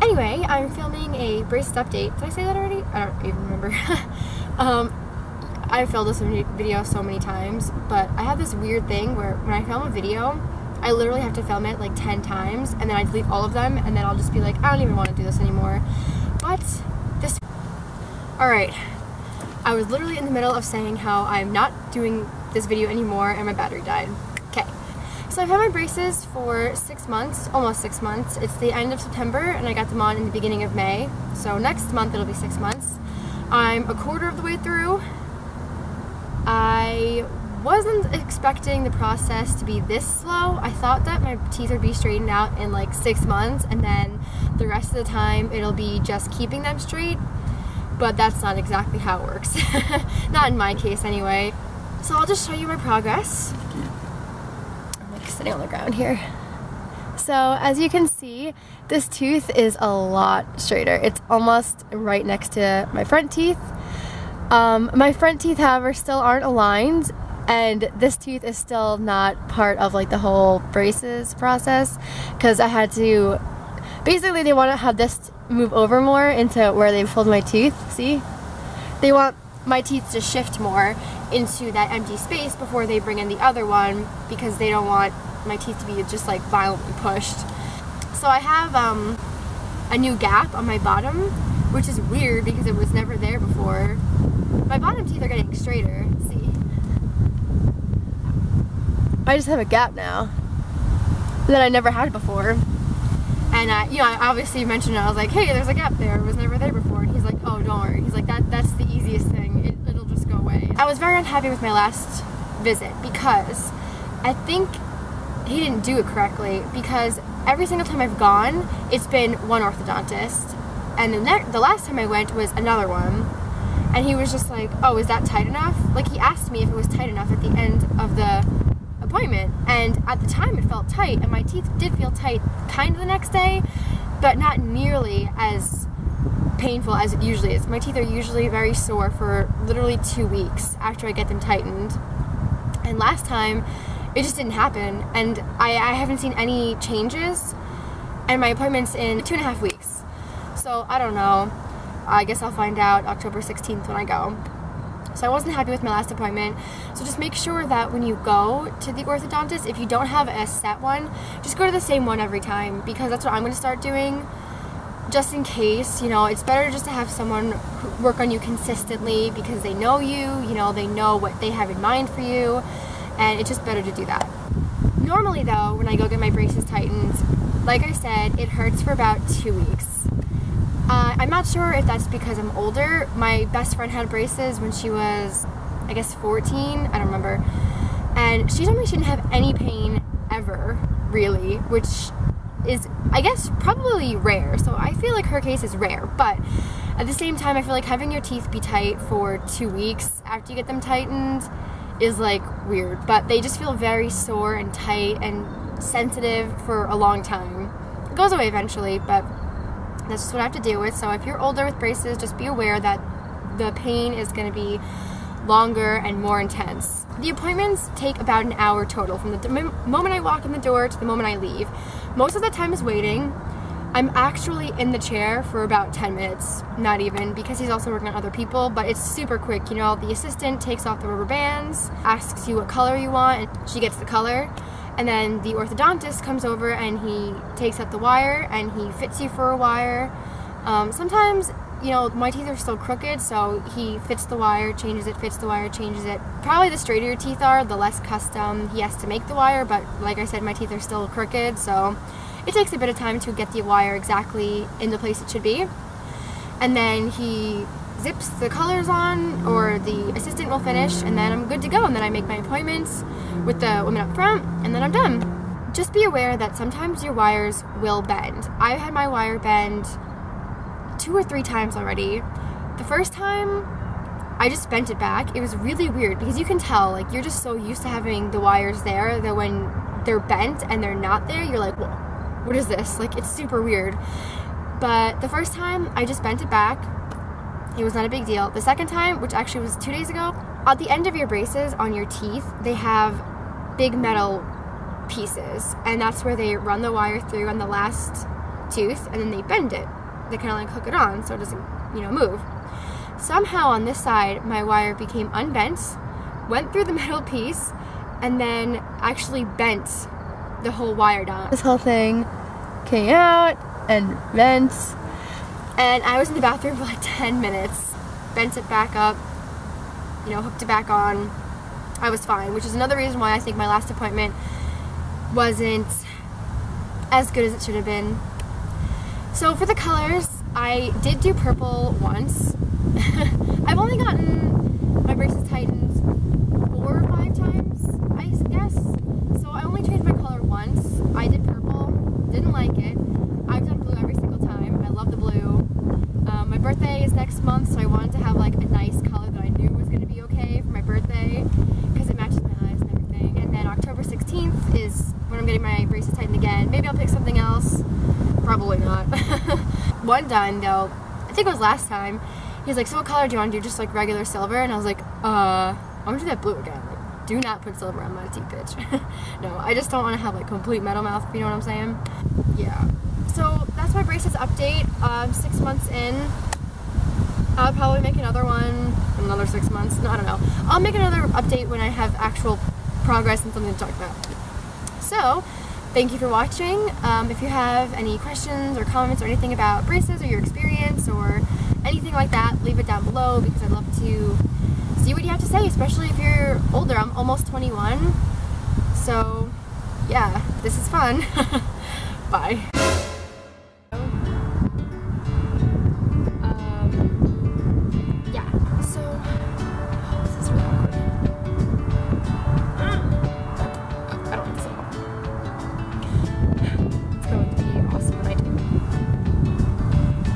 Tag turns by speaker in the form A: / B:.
A: Anyway, I'm filming a braces update. Did I say that already? I don't even remember. I've filmed this video so many times, but I have this weird thing where when I film a video, I literally have to film it like 10 times, and then I delete all of them, and then I'll just be like, I don't even want to do this anymore. But this... Alright. I was literally in the middle of saying how I'm not doing this video anymore and my battery died. Okay. So I've had my braces for 6 months, almost 6 months. It's the end of September and I got them on in the beginning of May. So next month it'll be 6 months. I'm a quarter of the way through. I wasn't expecting the process to be this slow. I thought that my teeth would be straightened out in like 6 months and then the rest of the time it'll be just keeping them straight. But that's not exactly how it works. Not in my case anyway. So I'll just show you my progress. I'm like sitting on the ground here. So as you can see, this tooth is a lot straighter. It's almost right next to my front teeth. My front teeth, however, still aren't aligned, and this tooth is still not part of like the whole braces process because I had to, basically they want to have this move over more into where they've pulled my tooth, see? They want my teeth to shift more into that empty space before they bring in the other one because they don't want my teeth to be just like violently pushed. So I have a new gap on my bottom, which is weird because it was never there before. My bottom teeth are getting straighter, see? I just have a gap now that I never had before. And you know, I obviously mentioned it. I was like, hey, there's a gap there. It was never there before. And he's like, oh, don't worry. He's like, that's the easiest thing. It'll just go away. I was very unhappy with my last visit because I think he didn't do it correctly, because every single time I've gone, it's been one orthodontist. And the last time I went was another one. And he was just like, oh, is that tight enough? Like, he asked me if it was tight enough at the end of the appointment, and at the time it felt tight, and my teeth did feel tight kind of the next day, but not nearly as painful as it usually is. My teeth are usually very sore for literally 2 weeks after I get them tightened, and last time it just didn't happen, and I haven't seen any changes, and my appointment's in 2.5 weeks, so I don't know. I guess I'll find out October 16th when I go. So I wasn't happy with my last appointment. So just make sure that when you go to the orthodontist, if you don't have a set one, just go to the same one every time, because that's what I'm going to start doing, just in case. You know, it's better just to have someone work on you consistently because they know you, you know, they know what they have in mind for you, and it's just better to do that. Normally though, when I go get my braces tightened, like I said, it hurts for about 2 weeks. I'm not sure if that's because I'm older. My best friend had braces when she was, I guess, 14, I don't remember, and she told me she didn't have any pain ever, really, which is, I guess, probably rare, so I feel like her case is rare, but at the same time, I feel like having your teeth be tight for 2 weeks after you get them tightened is like weird, but they just feel very sore and tight and sensitive for a long time. It goes away eventually, but that's just what I have to deal with. So if you're older with braces, just be aware that the pain is going to be longer and more intense. The appointments take about an hour total from the moment I walk in the door to the moment I leave. Most of the time is waiting. I'm actually in the chair for about 10 minutes, not even, because he's also working on other people, but it's super quick. You know, the assistant takes off the rubber bands, asks you what color you want, and she gets the color. And then the orthodontist comes over and he takes out the wire and he fits you for a wire. Sometimes, you know, my teeth are still crooked, so he fits the wire, changes it, fits the wire, changes it. Probably the straighter your teeth are, the less custom he has to make the wire, but like I said, my teeth are still crooked, so it takes a bit of time to get the wire exactly in the place it should be. And then he zips the colors on, or the assistant will finish, and then I'm good to go, and then I make my appointments with the women up front, and then I'm done. Just be aware that sometimes your wires will bend. I've had my wire bend 2 or 3 times already. The first time, I just bent it back. It was really weird, because you can tell, like, you're just so used to having the wires there that when they're bent and they're not there, you're like, whoa, what is this? Like, it's super weird. But the first time, I just bent it back. It was not a big deal. The second time, which actually was 2 days ago, at the end of your braces on your teeth, they have big metal pieces, and that's where they run the wire through, and the last tooth, and then they bend it. They kind of like hook it on so it doesn't, you know, move. Somehow on this side, my wire became unbent, went through the middle piece, and then actually bent the whole wire down. This whole thing came out and bent, and I was in the bathroom for like 10 minutes, bent it back up, you know, hooked it back on. I was fine, which is another reason why I think my last appointment wasn't as good as it should have been. So for the colors, I did do purple once. I've only gotten my braces tightened 4 or 5 times, I guess. So I only changed my color once. I did purple, didn't like it. I've done blue every single time. I love the blue. My birthday is next month, so I wanted to have like a nice color that I knew was going to be okay for my birthday because it matches my eyes and everything. And then October 16th is when I'm getting my braces tightened again. Maybe I'll pick something else. Probably not. One done though, I think it was last time, he's like, so what color do you want to do? Just like regular silver? And I was like, I want to do that blue again. Like, do not put silver on my teeth, bitch. No, I just don't want to have like complete metal mouth, if you know what I'm saying? Yeah. So that's my braces update. 6 months in. I'll probably make another one in another 6 months. No, I don't know. I'll make another update when I have actual progress and something to talk about. So, thank you for watching. If you have any questions or comments or anything about braces or your experience or anything like that, leave it down below because I'd love to see what you have to say, especially if you're older. I'm almost 21. So, yeah, this is fun. Bye.